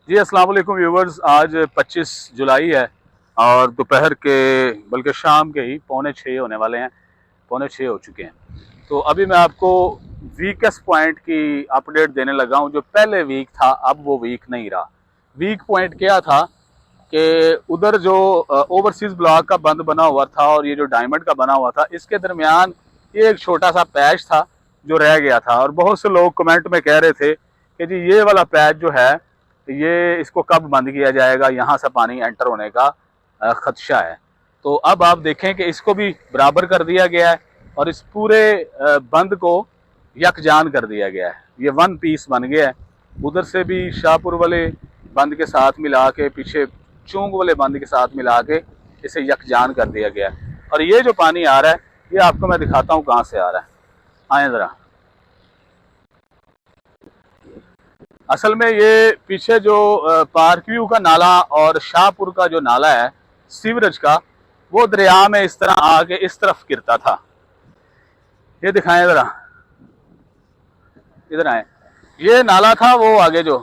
जी अस्सलाम वालेकुम व्यूवर्स। आज 25 जुलाई है और दोपहर के बल्कि शाम के ही 5:45 होने वाले हैं, 5:45 हो चुके हैं। तो अभी मैं आपको वीकेस्ट पॉइंट की अपडेट देने लगा हूं। जो पहले वीक था अब वो वीक नहीं रहा। वीक पॉइंट क्या था कि उधर जो ओवरसीज ब्लॉक का बंद बना हुआ था और ये जो डायमंड का बना हुआ था, इसके दरमियान ये एक छोटा सा पैच था जो रह गया था। और बहुत से लोग कमेंट में कह रहे थे कि जी ये वाला पैच जो है ये इसको कब बंद किया जाएगा, यहाँ से पानी एंटर होने का खदशा है। तो अब आप देखें कि इसको भी बराबर कर दिया गया है और इस पूरे बंद को यकजान कर दिया गया है। ये वन पीस बन गया है। उधर से भी शाहपुर वाले बंद के साथ मिला के, पीछे चूंग वाले बंद के साथ मिला के इसे यकजान कर दिया गया है। और ये जो पानी आ रहा है ये आपको मैं दिखाता हूँ कहाँ से आ रहा है। आए जरा। असल में ये पीछे जो पार्क व्यू का नाला और शाहपुर का जो नाला है सीवरेज का, वो दरिया में इस तरह आके इस तरफ गिरता था। ये दिखाएं जरा, इधर आए। ये नाला था, वो आगे जो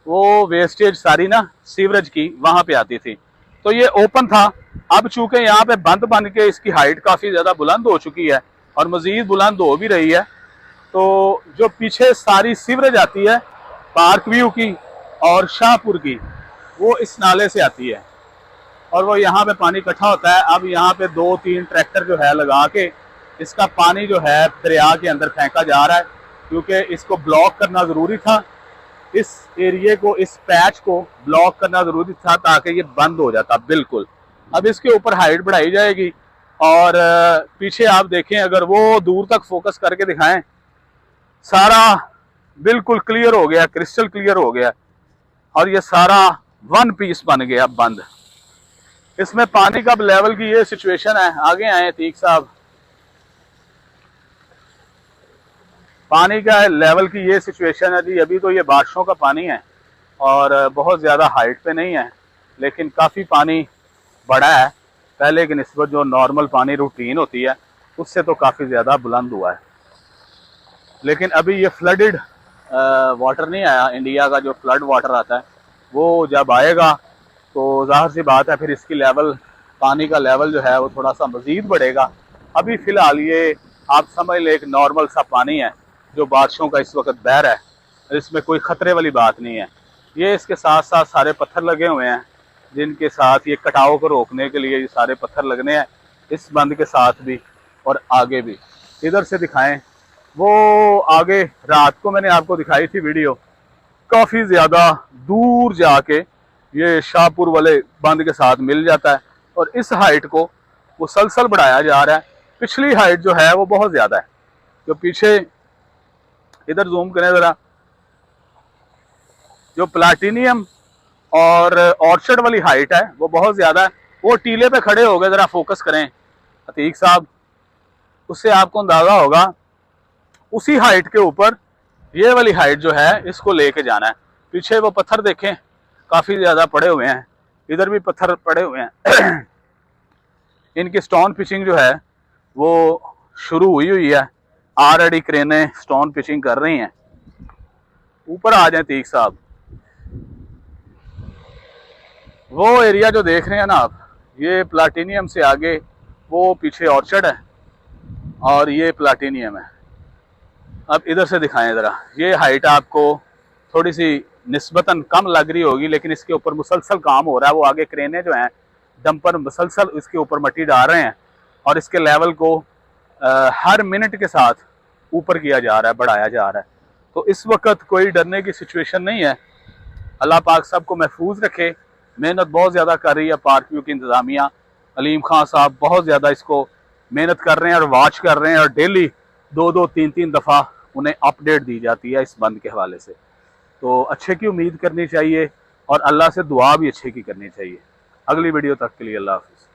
वो वेस्टेज सारी ना सीवरेज की वहां पे आती थी, तो ये ओपन था। अब चूंकि यहाँ पे बंद बन के इसकी हाइट काफी ज्यादा बुलंद हो चुकी है और मजीद बुलंद हो भी रही है, तो जो पीछे सारी सीवरेज आती है पार्क व्यू की और शाहपुर की, वो इस नाले से आती है और वो यहाँ पे पानी इकट्ठा होता है। अब यहाँ पे 2-3 ट्रैक्टर जो है लगा के इसका पानी जो है दरिया के अंदर फेंका जा रहा है, क्योंकि इसको ब्लॉक करना जरूरी था। इस एरिए को, इस पैच को ब्लॉक करना जरूरी था ताकि ये बंद हो जाता बिल्कुल। अब इसके ऊपर हाइट बढ़ाई जाएगी और पीछे आप देखें, अगर वो दूर तक फोकस करके दिखाएं, सारा बिल्कुल क्लियर हो गया, क्रिस्टल क्लियर हो गया और ये सारा वन पीस बन गया बंद। इसमें पानी का लेवल की ये सिचुएशन है। आगे आए तीक साहब। पानी का लेवल की ये सिचुएशन है जी। अभी तो ये बारिशों का पानी है और बहुत ज़्यादा हाइट पे नहीं है, लेकिन काफ़ी पानी बड़ा है। पहले की निस्बत जो नॉर्मल पानी रूटीन होती है उससे तो काफ़ी ज़्यादा बुलंद हुआ है। लेकिन अभी ये फ्लडेड वाटर नहीं आया। इंडिया का जो फ्लड वाटर आता है वो जब आएगा तो जाहिर सी बात है फिर इसकी लेवल, पानी का लेवल जो है वो थोड़ा सा मज़ीद बढ़ेगा। अभी फ़िलहाल ये आप समझ लें एक नॉर्मल सा पानी है जो बारिशों का इस वक्त बह रहा है। इसमें कोई ख़तरे वाली बात नहीं है। ये इसके साथ साथ सारे पत्थर लगे हुए हैं जिनके साथ ये कटाव को रोकने के लिए ये सारे पत्थर लगने हैं, इस बंद के साथ भी और आगे भी। इधर से दिखाएं, वो आगे रात को मैंने आपको दिखाई थी वीडियो, काफ़ी ज़्यादा दूर जाके ये शाहपुर वाले बंद के साथ मिल जाता है और इस हाइट को मुसलसल बढ़ाया जा रहा है। पिछली हाइट जो है वो बहुत ज़्यादा है। जो पीछे, इधर जूम करें ज़रा, जो प्लाटिनियम और ऑर्चर्ड वाली हाइट है वो बहुत ज़्यादा है। वो टीले पे खड़े हो गए, ज़रा फोकस करें अतीक साहब, उससे आपको अंदाज़ा होगा। उसी हाइट के ऊपर ये वाली हाइट जो है इसको लेके जाना है। पीछे वो पत्थर देखें काफ़ी ज़्यादा पड़े हुए हैं, इधर भी पत्थर पड़े हुए हैं। इनकी स्टोन पिचिंग जो है वो शुरू हुई है। ऑलरेडी क्रेनें स्टोन पिचिंग कर रही हैं। ऊपर आ जाए तीक साहब। वो एरिया जो देख रहे हैं ना आप, ये प्लाटिनियम से आगे वो पीछे ऑर्चर्ड है और ये प्लाटिनियम है। अब इधर से दिखाएं ज़रा। ये हाइट आपको थोड़ी सी निस्बतन कम लग रही होगी, लेकिन इसके ऊपर मुसलसल काम हो रहा है। वो आगे क्रेनें जो हैं डंपर मुसलसल इसके ऊपर मट्टी डाल रहे हैं और इसके लेवल को हर मिनट के साथ ऊपर किया जा रहा है, बढ़ाया जा रहा है। तो इस वक्त कोई डरने की सिचुएशन नहीं है। अल्लाह पाक सबको महफूज रखे। मेहनत बहुत ज़्यादा कर रही है पार्क व्यू की इंतज़ामिया। अलीम खान साहब बहुत ज़्यादा इसको मेहनत कर रहे हैं और वॉच कर रहे हैं और डेली 2-2, 3-3 दफ़ा उन्हें अपडेट दी जाती है इस बंद के हवाले से। तो अच्छे की उम्मीद करनी चाहिए और अल्लाह से दुआ भी अच्छे की करनी चाहिए। अगली वीडियो तक के लिए अल्लाह हाफ़िज़।